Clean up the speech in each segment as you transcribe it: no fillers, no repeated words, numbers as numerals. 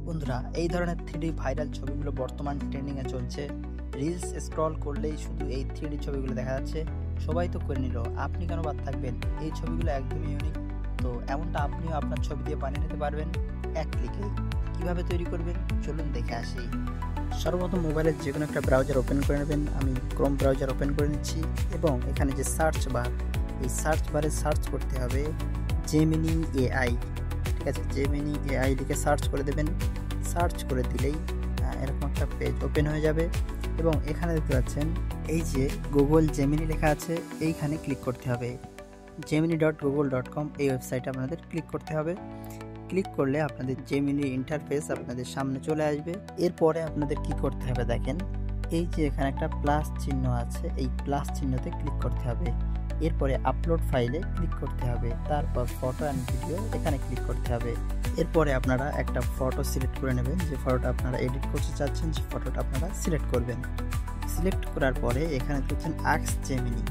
বন্ধুরা, এই ধরনের 3D ভাইরাল ছবিগুলো বর্তমান ট্রেন্ডিংয়ে চলছে। রিলস স্ক্রল করলেই শুধু এই 3D ছবিগুলো দেখা যাচ্ছে। সবাই তো করে নিল, আপনি কেন বাদ থাকবেন? এই ছবিগুলো একদমই ইউনিক। তো এমনটা আপনিও আপনার ছবি দিয়ে বানিয়ে নিতে পারবেন এক ক্লিকে। কীভাবে তৈরি করবেন চলুন দেখে আসি। সর্বপ্রথম মোবাইলের যে কোনো একটা ব্রাউজার ওপেন করে নেবেন। আমি ক্রোম ব্রাউজার ওপেন করে নিচ্ছি এবং এখানে যে সার্চ বার, এই সার্চ বারে সার্চ করতে হবে জেমিনি এআই। ঠিক আছে, জেমিনি এআই লিখে সার্চ করে দেবেন। সার্চ করে দিলেই এরকম একটা পেজ ওপেন হয়ে যাবে এবং এখানে দেখতে পাচ্ছেন এই যে গুগল জেমিনি লেখা আছে, এইখানে ক্লিক করতে হবে। gemini.google.com এই ওয়েবসাইটে আপনাদের ক্লিক করতে হবে। ক্লিক করলে আপনাদের জেমিনি ইন্টারফেস আপনাদের সামনে চলে আসবে। এরপরে আপনাদের কি করতে হবে দেখেন, এই যে এখানে একটা প্লাস চিহ্ন আছে, এই প্লাস চিহ্নতে ক্লিক করতে হবে। এরপরে আপলোড ফাইলে ক্লিক করতে হবে। তারপর ফটো অ্যান্ড ভিডিও এখানে ক্লিক করতে হবে। এরপরে আপনারা একটা ফটো সিলেক্ট করে নেবেন। যে ফটোটা আপনারা এডিট করতে চাচ্ছেন সেই ফটোটা আপনারা সিলেক্ট করবেন। সিলেক্ট করার পরে এখানে দেখছেন আস্ক জেমিনি,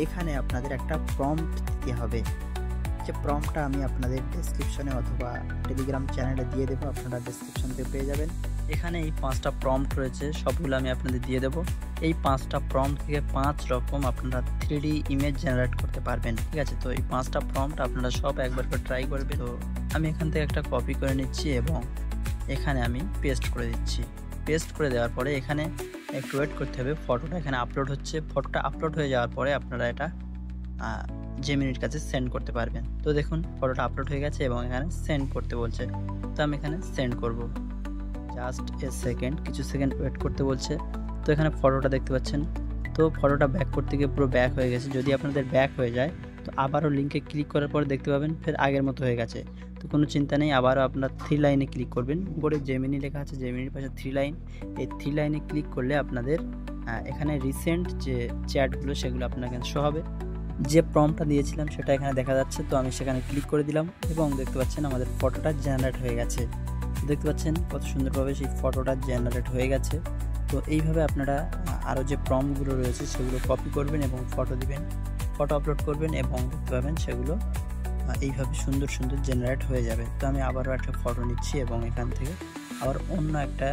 এখানে আপনাদের একটা প্রম্পট দিতে হবে। যে প্রম্পটটা আমি আপনাদের ডেসক্রিপশনে অথবা টেলিগ্রাম চ্যানেলে দিয়ে দেবো, আপনারা ডেসক্রিপশন থেকে পেয়ে যাবেন। এখানে এই 5টা প্রম্পট রয়েছে, সবগুলো আমি আপনাদের দিয়ে দেবো। এই 5টা প্রম্পট থেকে 5 রকম আপনারা 3D ইমেজ জেনারেট করতে পারবেন। ঠিক আছে, তো এই 5টা প্রম্পট আপনারা সব একবার করে ট্রাই করবেন। তো আমি এখান থেকে একটা কপি করে নিচ্ছি এবং এখানে আমি পেস্ট করে দিচ্ছি। পেস্ট করে দেওয়ার পরে এখানে একটু ওয়েট করতে হবে, ফটোটা এখানে আপলোড হচ্ছে। ফটোটা আপলোড হয়ে যাওয়ার পরে আপনারা এটা জেমিনির কাছে সেন্ড করতে পারবেন। তো দেখুন ফটোটা আপলোড হয়ে গেছে এবং এখানে সেন্ড করতে বলছে। তো আমি এখানে সেন্ড করব। জাস্ট এ সেকেন্ড, কিছু সেকেন্ড ওয়েট করতে বলছে। তো এখানে ফটোটা দেখতে পাচ্ছেন। তো ফটোটা ব্যাক করতে গিয়ে পুরো ব্যাক হয়ে গেছে। যদি আপনাদের ব্যাক হয়ে যায় তো আবারও লিঙ্কে ক্লিক করার পর দেখতে পাবেন ফের আগের মতো হয়ে গেছে। তো কোনো চিন্তা নেই, আবারও আপনার 3 লাইনে ক্লিক করবেন। উপরে জেমিনি লেখা আছে, জেমিনির পাশে 3 লাইন। এই 3 লাইনে ক্লিক করলে আপনাদের এখানে রিসেন্ট যে চ্যাটগুলো সেগুলো আপনার এখানে শো হবে। যে প্রম্পটটা দিয়েছিলাম সেটা এখানে দেখা যাচ্ছে। তো আমি সেখানে ক্লিক করে দিলাম এবং দেখতে পাচ্ছেন আমাদের ফটোটা জেনারেট হয়ে গেছে। দেখতে পাচ্ছেন কত সুন্দরভাবে সেই ফটোটা জেনারেট হয়ে গেছে। তো এইভাবে আপনারা আরও যে প্রম্পটগুলো রয়েছে সেগুলো কপি করবেন এবং ফটো দিবেন, ফটো আপলোড করবেন এবং দেখতে পাবেন সেগুলো এইভাবে সুন্দর সুন্দর জেনারেট হয়ে যাবে। তো আমি আবারও একটা ফটো নিচ্ছি এবং এখান থেকে আবার অন্য একটা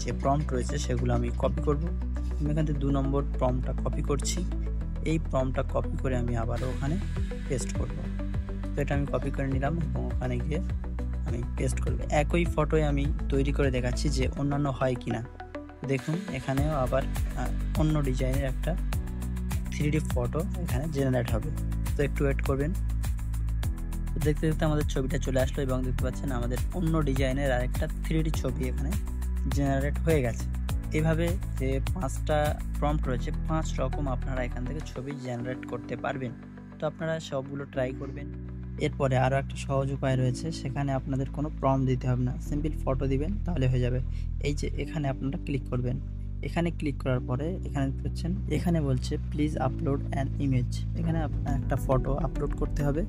যে প্রম্পট রয়েছে সেগুলো আমি কপি করব। আমি এখান থেকে 2 নম্বর প্রম্পটটা কপি করছি। এই প্রম্পটটা কপি করে আমি আবারও ওখানে পেস্ট করব। তো এটা আমি কপি করে নিলাম এবং ওখানে গিয়ে আমি পেস্ট করব। একই ফটোয় আমি তৈরি করে দেখাচ্ছি যে অন্যান্য হয় কি না। দেখুন এখানেও আবার অন্য ডিজাইনের একটা 3D ফটো এখানে জেনারেট হবে। তো একটু ওয়েট করবেন। তো দেখতে দেখতে আমাদের ছবিটা চলে আসলো এবং দেখতে পাচ্ছেন আমাদের অন্য ডিজাইনের আরেকটা 3D ছবি এখানে জেনারেট হয়ে গেছে। এইভাবে যে 5টা প্রম্পট রয়েছে 5 রকম আপনারা এখান থেকে ছবি জেনারেট করতে পারবেন। তো আপনারা সবগুলো ট্রাই করবেন। এরপরে আরও একটা সহজ উপায় রয়েছে, সেখানে আপনাদের কোনো প্রম্পট দিতে হবে না, সিম্পল ফটো দিবেন তাহলে হয়ে যাবে। এই যে এখানে আপনারা ক্লিক করবেন। এখানে ক্লিক করার পরে এখানে দেখছেন এখানে বলছে প্লিজ আপলোড অ্যান ইমেজ। এখানে আপনার একটা ফটো আপলোড করতে হবে।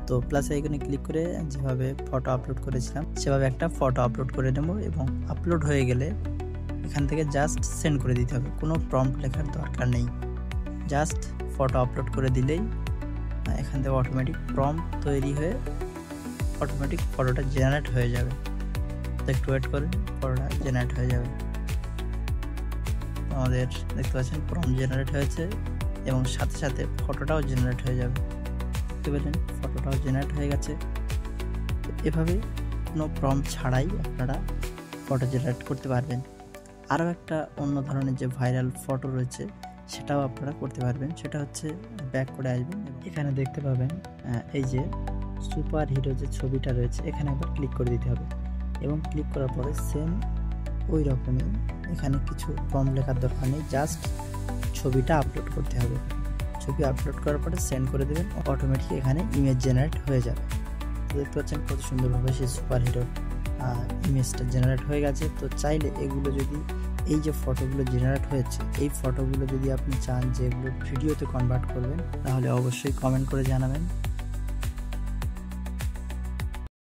তো প্লাস আইকনে ক্লিক করে যেভাবে ফটো আপলোড করেছিলাম সেভাবে একটা ফটো আপলোড করে নেব এবং আপলোড হয়ে গেলে এখান থেকে জাস্ট সেন্ড করে দিতে হবে। কোনো প্রম্পট লেখার দরকার নেই, জাস্ট ফটো আপলোড করে দিলেই এখান থেকে অটোমেটিক প্রম্পট তৈরি হয়ে অটোমেটিক ফটোটা জেনারেট হয়ে যাবে। তো একটু ওয়েট করে ফটোটা জেনারেট হয়ে যাবে। আমাদের দেখতে পাচ্ছেন প্রম্পট জেনারেট হয়েছে এবং সাথে সাথে ফটোটাও জেনারেট হয়ে যাবে। দেখতে পেলেন ফটোটাও জেনারেট হয়ে গেছে। তো এভাবে কোনো প্রম্পট ছাড়াই আপনারা ফটো জেনারেট করতে পারবেন। আরও একটা অন্য ধরনের যে ভাইরাল ফটো রয়েছে সেটাও আপনারা করতে পারবেন। সেটা হচ্ছে ব্যাক করে আসবেন, এখানে দেখতে পাবেন এই যে সুপার হিরো যে ছবিটা রয়েছে এখানে একবার ক্লিক করে দিতে হবে এবং ক্লিক করার পরে সেম ওই রকমই এখানে কিছু প্রম্পট লেখার দরকার নেই, জাস্ট ছবিটা আপলোড করতে হবে। ছবি আপলোড করার পরে সেন্ড করে দেবেন, অটোমেটিক এখানে ইমেজ জেনারেট হয়ে যাবে। তো দেখতে পাচ্ছেন কত সুন্দরভাবে সেই সুপার হিরোর ইমেজটা জেনারেট হয়ে গেছে। তো চাইলে এগুলো যদি এই যে ফটোগুলো জেনারেট হয়েছে এই ফটোগুলো যদি আপনি চান যে এগুলো ভিডিওতে কনভার্ট করবেন তাহলে অবশ্যই কমেন্ট করে জানাবেন।